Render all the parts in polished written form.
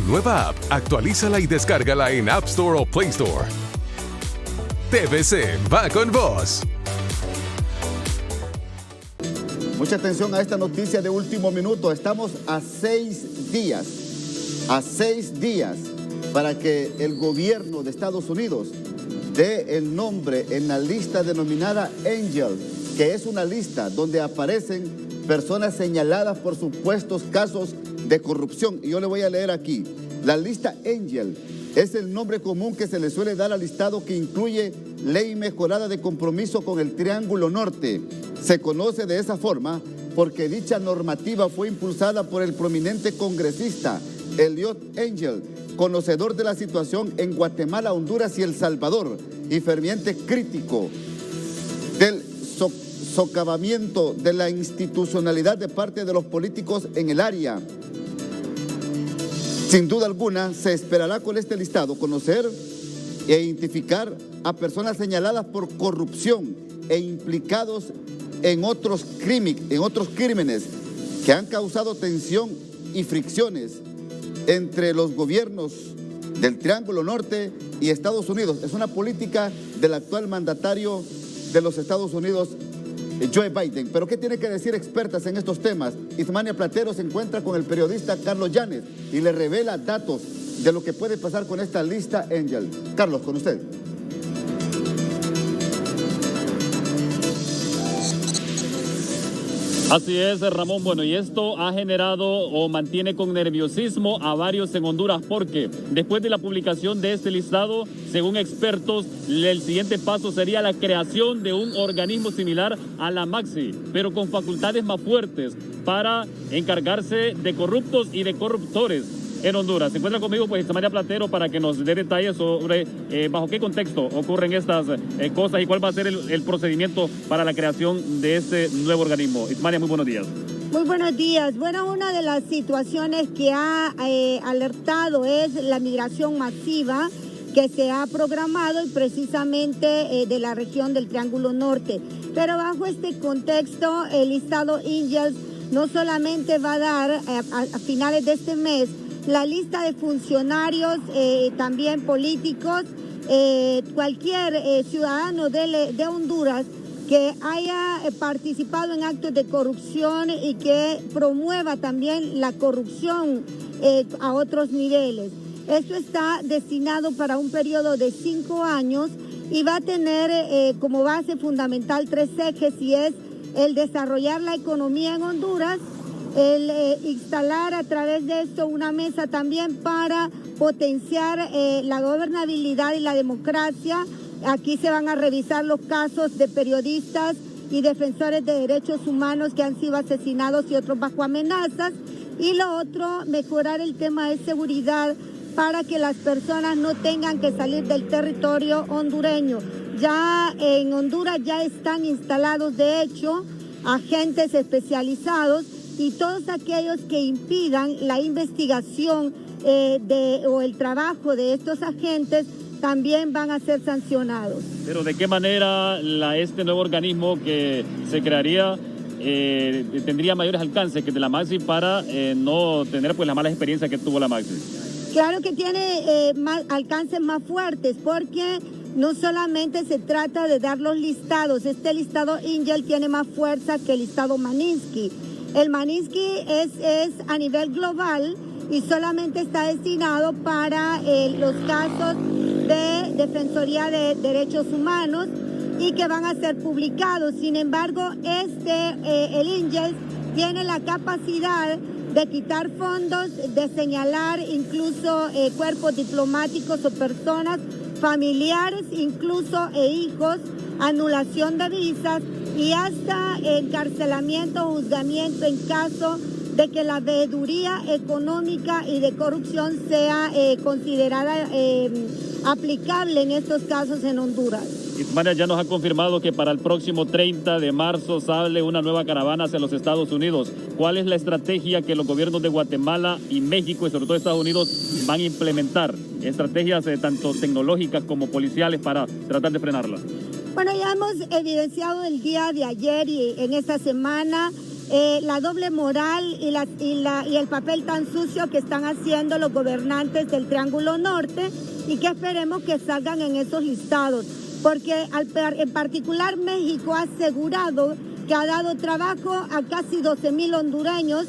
Nueva app. Actualízala y descárgala en App Store o Play Store. TVC va con vos. Mucha atención a esta noticia de último minuto. Estamos a 6 días para que el gobierno de Estados Unidos dé el nombre en la lista denominada Angel, que es una lista donde aparecen personas señaladas por supuestos casos de corrupción. Y yo le voy a leer aquí. La lista Angel es el nombre común que se le suele dar al listado que incluye ley mejorada de compromiso con el Triángulo Norte. Se conoce de esa forma porque dicha normativa fue impulsada por el prominente congresista Eliot Engel, conocedor de la situación en Guatemala, Honduras y El Salvador, y ferviente crítico del socavamiento de la institucionalidad de parte de los políticos en el área. Sin duda alguna, se esperará con este listado conocer e identificar a personas señaladas por corrupción e implicados en otros crímenes que han causado tensión y fricciones entre los gobiernos del Triángulo Norte y Estados Unidos. Es una política del actual mandatario de los Estados Unidos, Joe Biden. Pero ¿qué tiene que decir expertas en estos temas? Ismania Platero se encuentra con el periodista Carlos Llanes y le revela datos de lo que puede pasar con esta lista Angel. Carlos, con usted. Así es, Ramón. Bueno, y esto ha generado o mantiene con nerviosismo a varios en Honduras, porque después de la publicación de este listado, según expertos, el siguiente paso sería la creación de un organismo similar a la Maxi, pero con facultades más fuertes para encargarse de corruptos y de corruptores en Honduras. Se encuentra conmigo pues Ismania Platero para que nos dé detalles sobre bajo qué contexto ocurren estas cosas y cuál va a ser el procedimiento para la creación de este nuevo organismo. Ismania, muy buenos días. Muy buenos días. Bueno, una de las situaciones que ha alertado es la migración masiva que se ha programado y precisamente de la región del Triángulo Norte. Pero bajo este contexto, el listado Angels no solamente va a dar a finales de este mes la lista de funcionarios, también políticos, cualquier ciudadano de Honduras que haya participado en actos de corrupción y que promueva también la corrupción a otros niveles. Esto está destinado para un periodo de 5 años y va a tener como base fundamental 3 ejes, y es el desarrollar la economía en Honduras, el instalar a través de esto una mesa también para potenciar la gobernabilidad y la democracia. Aquí se van a revisar los casos de periodistas y defensores de derechos humanos que han sido asesinados y otros bajo amenazas. Y lo otro, mejorar el tema de seguridad para que las personas no tengan que salir del territorio hondureño. Ya en Honduras ya están instalados, de hecho, agentes especializados, y todos aquellos que impidan la investigación o el trabajo de estos agentes también van a ser sancionados. Pero ¿de qué manera este nuevo organismo que se crearía tendría mayores alcances que de la Maxi para no tener pues las malas experiencias que tuvo la Maxi? Claro que tiene alcances más fuertes, porque no solamente se trata de dar los listados. Este listado Angel tiene más fuerza que el listado Magnitsky. El Magnitsky es a nivel global y solamente está destinado para los casos de Defensoría de Derechos Humanos y que van a ser publicados. Sin embargo, el Angel tiene la capacidad de quitar fondos, de señalar incluso cuerpos diplomáticos o personas familiares, incluso hijos, anulación de visas y hasta encarcelamiento o juzgamiento en caso de que la veeduría económica y de corrupción sea considerada aplicable en estos casos en Honduras. Ismania ya nos ha confirmado que para el próximo 30 de marzo sale una nueva caravana hacia los Estados Unidos. ¿Cuál es la estrategia que los gobiernos de Guatemala y México y sobre todo Estados Unidos van a implementar? Estrategias tanto tecnológicas como policiales para tratar de frenarla. Bueno, ya hemos evidenciado el día de ayer y en esta semana la doble moral y el papel tan sucio que están haciendo los gobernantes del Triángulo Norte, y que esperemos que salgan en esos listados, porque en particular México ha asegurado que ha dado trabajo a casi 12,000 hondureños,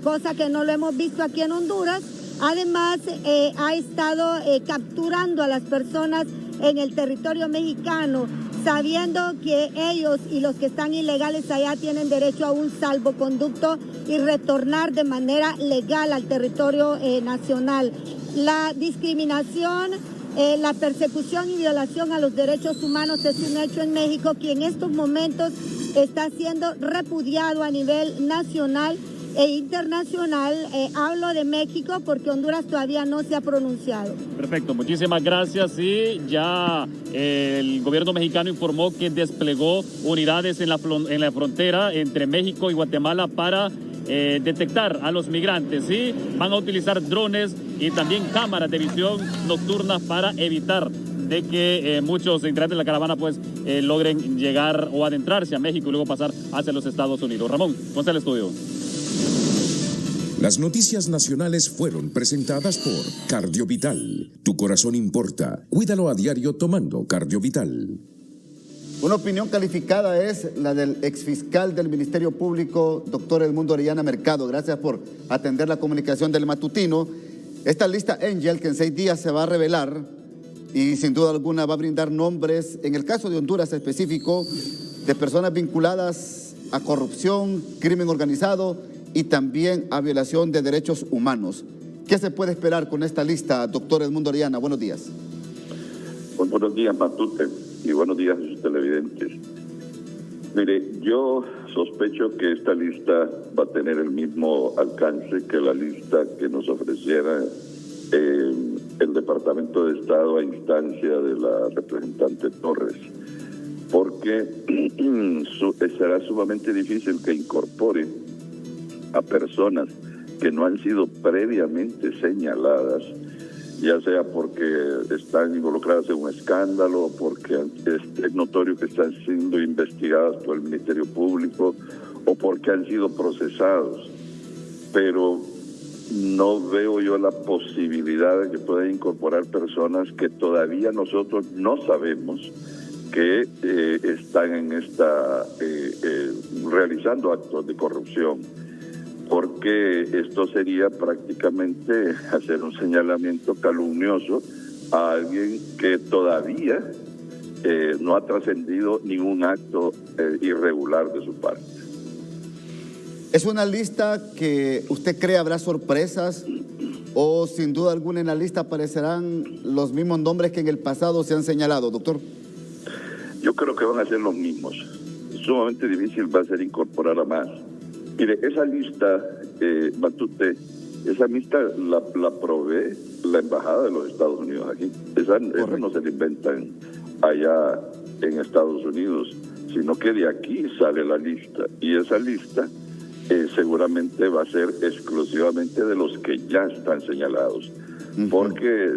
cosa que no lo hemos visto aquí en Honduras. Además, ha estado capturando a las personas en el territorio mexicano, sabiendo que ellos y los que están ilegales allá tienen derecho a un salvoconducto y retornar de manera legal al territorio nacional. La discriminación, la persecución y violación a los derechos humanos es un hecho en México que en estos momentos está siendo repudiado a nivel nacional e internacional. Hablo de México porque Honduras todavía no se ha pronunciado. Perfecto, muchísimas gracias. Sí, ya el gobierno mexicano informó que desplegó unidades en la frontera entre México y Guatemala para detectar a los migrantes. Sí, van a utilizar drones y también cámaras de visión nocturnas para evitar de que muchos integrantes de la caravana pues logren llegar o adentrarse a México y luego pasar hacia los Estados Unidos. Ramón, ponte al estudio. Las noticias nacionales fueron presentadas por Cardiovital. Tu corazón importa. Cuídalo a diario tomando Cardiovital. Una opinión calificada es la del exfiscal del Ministerio Público, doctor Edmundo Orellana Mercado. Gracias por atender la comunicación del matutino. Esta lista Angel, que en 6 días se va a revelar y sin duda alguna va a brindar nombres, en el caso de Honduras específico, de personas vinculadas a corrupción, crimen organizado y también a violación de derechos humanos. ¿Qué se puede esperar con esta lista, doctor Edmundo Orellana? Buenos días. Pues buenos días, Matute, y buenos días a sus televidentes. Mire, yo sospecho que esta lista va a tener el mismo alcance que la lista que nos ofreciera el Departamento de Estado a instancia de la representante Torres, porque será sumamente difícil que incorpore a personas que no han sido previamente señaladas, ya sea porque están involucradas en un escándalo, o porque es notorio que están siendo investigadas por el Ministerio Público, o porque han sido procesados. Pero no veo yo la posibilidad de que puedan incorporar personas que todavía nosotros no sabemos que están en realizando actos de corrupción, porque esto sería prácticamente hacer un señalamiento calumnioso a alguien que todavía no ha trascendido ningún acto irregular de su parte. ¿Es una lista que usted cree habrá sorpresas o sin duda alguna en la lista aparecerán los mismos nombres que en el pasado se han señalado, doctor? Yo creo que van a ser los mismos. Sumamente difícil va a ser incorporar a más. Mire, esa lista, Matute, esa lista la provee la Embajada de los Estados Unidos aquí. Esa no se la inventan allá en Estados Unidos, sino que de aquí sale la lista. Y esa lista seguramente va a ser exclusivamente de los que ya están señalados. Porque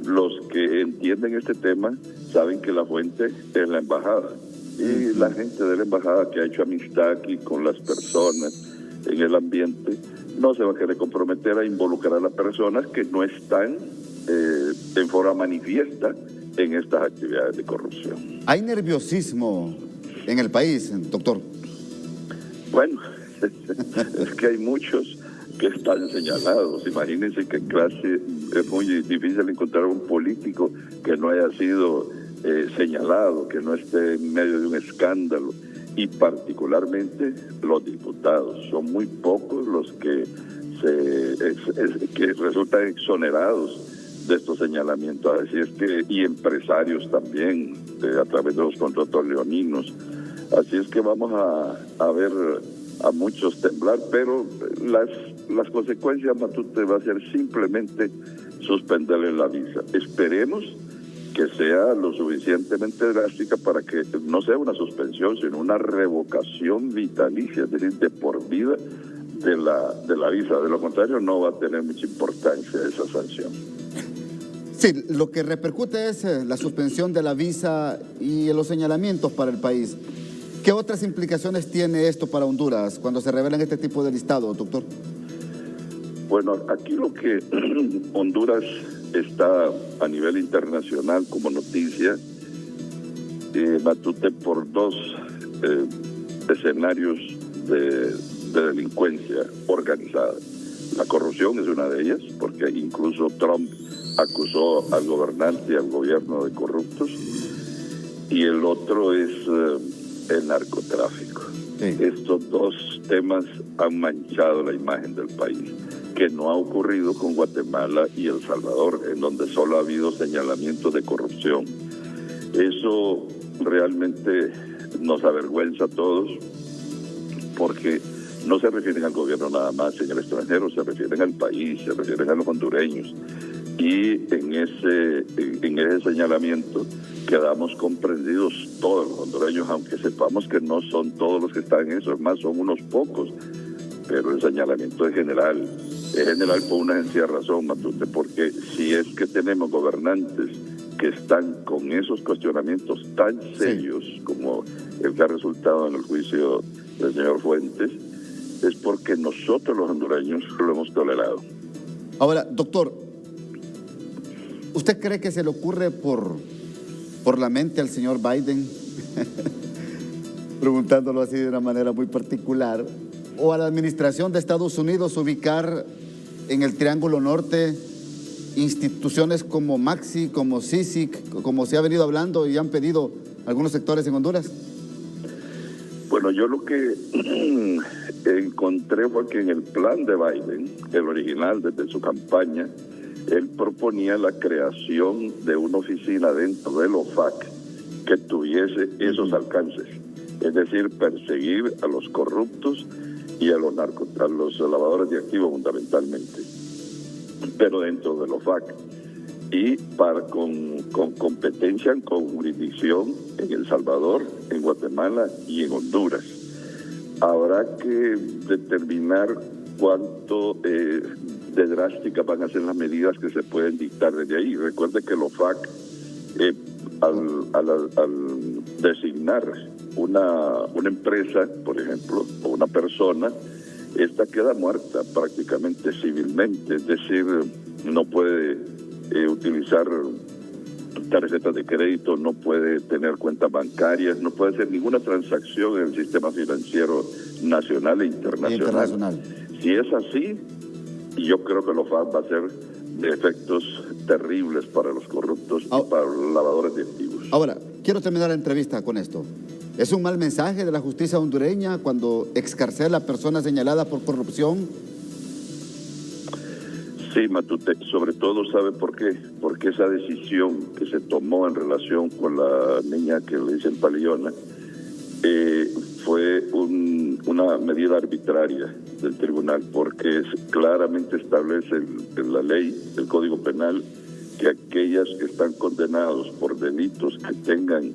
los que entienden este tema saben que la fuente es la Embajada. Y la gente de la Embajada que ha hecho amistad aquí con las personas en el ambiente no se va a querer comprometer a involucrar a las personas que no están en forma manifiesta en estas actividades de corrupción. ¿Hay nerviosismo en el país, doctor? Bueno, es que hay muchos que están señalados. Imagínense que en clase es muy difícil encontrar un político que no haya sido señalado, que no esté en medio de un escándalo, y particularmente los diputados. Son muy pocos los que que resultan exonerados de estos señalamientos. Así es que, y empresarios también, a través de los contratos leoninos. Así es que vamos a ver a muchos temblar, pero las consecuencias, Matute, va a ser simplemente suspenderle la visa. Esperemos que sea lo suficientemente drástica para que no sea una suspensión, sino una revocación vitalicia, es decir, de por vida de la visa. De lo contrario, no va a tener mucha importancia esa sanción. Sí, lo que repercute es la suspensión de la visa y los señalamientos para el país. ¿Qué otras implicaciones tiene esto para Honduras cuando se revelan este tipo de listados, doctor? Bueno, aquí lo que Honduras está a nivel internacional como noticia, Matute, por dos escenarios de delincuencia organizada. La corrupción es una de ellas, porque incluso Trump acusó al gobernante y al gobierno de corruptos, y el otro es el narcotráfico. Sí. Estos dos temas han manchado la imagen del país, que no ha ocurrido con Guatemala y El Salvador, en donde solo ha habido señalamientos de corrupción. Eso realmente nos avergüenza a todos, porque no se refieren al gobierno nada más en el extranjero, se refieren al país, se refieren a los hondureños. Y en ese señalamiento quedamos comprendidos todos los hondureños, aunque sepamos que no son todos los que están en eso, es más, son unos pocos, pero el señalamiento es general por una sencilla razón, Matute, porque si es que tenemos gobernantes que están con esos cuestionamientos tan serios como el que ha resultado en el juicio del señor Fuentes, es porque nosotros los hondureños lo hemos tolerado. Ahora, doctor, ¿usted cree que se le ocurre por la mente al señor Biden, preguntándolo así de una manera muy particular, o a la administración de Estados Unidos ubicar en el Triángulo Norte instituciones como Maxi, como CICIG, como se ha venido hablando y han pedido algunos sectores en Honduras? Bueno, yo lo que encontré fue que en el plan de Biden, el original desde su campaña, él proponía la creación de una oficina dentro del OFAC que tuviese esos alcances, es decir, perseguir a los corruptos y a los lavadores de activos fundamentalmente, pero dentro del OFAC y con competencia, con jurisdicción en El Salvador, en Guatemala y en Honduras. Habrá que determinar cuánto de drásticas van a ser las medidas que se pueden dictar desde ahí. Recuerde que el OFAC, al designar una empresa, por ejemplo, o una persona, esta queda muerta prácticamente civilmente, es decir, no puede utilizar tarjetas de crédito, no puede tener cuentas bancarias, no puede hacer ninguna transacción en el sistema financiero nacional e internacional. Si es así, yo creo que el OFAC va a ser de efectos terribles para los corruptos y para los lavadores de activos. Ahora, quiero terminar la entrevista con esto. ¿Es un mal mensaje de la justicia hondureña cuando excarcela a personas señaladas por corrupción? Sí, Matute, sobre todo, ¿sabe por qué? Porque esa decisión que se tomó en relación con la niña que le dicen Paliona fue una medida arbitraria del tribunal, porque claramente establece la ley, el Código Penal, que aquellas que están condenados por delitos que tengan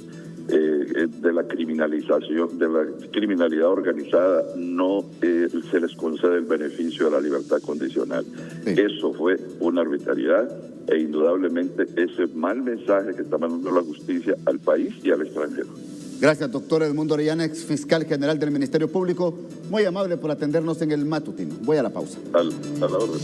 de la criminalización, de la criminalidad organizada, no se les concede el beneficio de la libertad condicional. Sí. Eso fue una arbitrariedad e indudablemente ese mal mensaje que está mandando la justicia al país y al extranjero. Gracias, doctor Edmundo Orellana, ex fiscal general del Ministerio Público. Muy amable por atendernos en el matutino. Voy a la pausa. A la orden.